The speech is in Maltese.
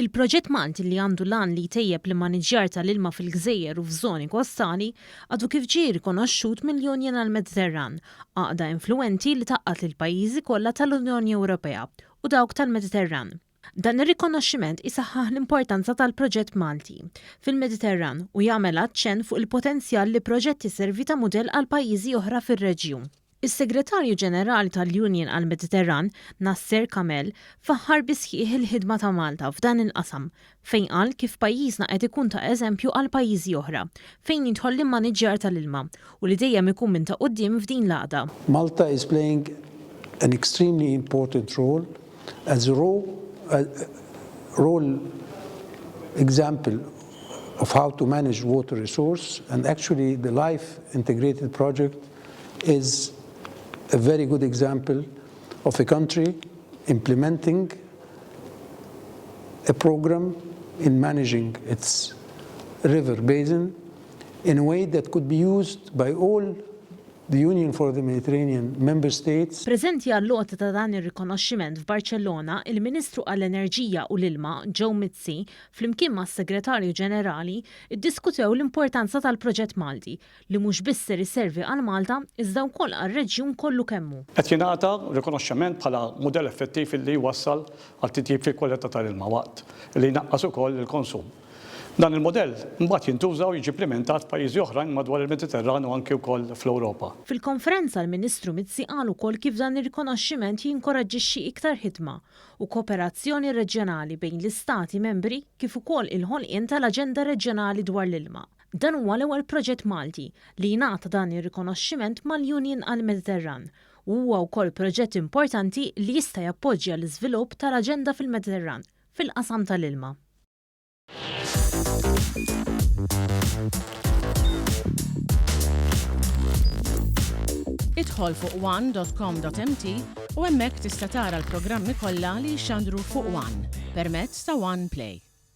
Il-proġett Malti li għandu lan li jtejjeb l-immaniġjar tal-ilma fil-gżejjer u f'żoni kostali għadu kif ġie rikonoxxut mill-Unjin għall-Meditteran, għaqda influwenti li taqqat lill-pajjiżi kollha tal-Unjoni Ewropea u dawk tal-Meditteran. Dan ir-rikonoxximent isaħħaħ l-importanza tal-proġett Malti fil-Meditteran u jagħmel aċċenn fuq il-potenzjal li proġett jisservi ta' mudell għal pajjiżi oħra fir-reġjun. Is-Segretarju Ġenerali tal-Unjin għall-Meditteran, faħħar bis-sħiħ il-ħidma ta' Malta f'dan il-qasam, fejn qal kif pajjiżna qed ikun ta' eżempju għal pajjiżi oħra, fejn jidħol l-immaniġjar tal-ilma u li dejjem ikun minn ta' quddiem f'din l-għaqda. Malta is playing an extremely important role as a role example of how to manage water resource, and actually the Life Integrated Project is a very good example of a country implementing a program in managing its river basin in a way that could be used by all the Union for the Mediterranean member states. Preżenti għall-logħta ta' dan ir-rikonoxximent f'Barċellona, il-Ministru għall-Enerġija u l-Ilma, Joe Mizzi, flimkien mas-Segretarju Ġenerali, iddiskutew l-importanza tal-proġett Malti li mhux biss ser iservi għal Malta iżda wkoll għar-reġjun kollu kemmu. Qed jingħata rikonoxximent bħala mudell effettiv li jwassal għal titjib fil-kwalità tal-ilma waqt li jnaqqas ukoll il-konsum. Dan il-modell mbagħad jintuża u jiġi implementat f'pajjiżi oħrajn madwar il-Mediterran u anke wkoll fl-Ewropa. Fil-konferenza l-Ministru Mizzi qal ukoll kif dan ir-rikonoxximent jinkoraġġixxi iktar ħidma u kooperazzjoni reġjonali bejn l-istati membri kif ukoll il-ħolqien tal-Aġenda Reġjonali dwar l-ilma. Dan huwa l-ewwel proġett Malti li jingħata dan ir-rikonoxximent mal-Unjin għall-Meditteran u huwa wkoll proġett importanti li jista' jappoġġja l-iżvilupp tal-Aġenda fil-Mediterran fil-qasam tal-ilma. Idħol fuq one.com.mt u hemmhekk tista' tara l-programmi kollha li jxandru fuq One permezz ta' One Play.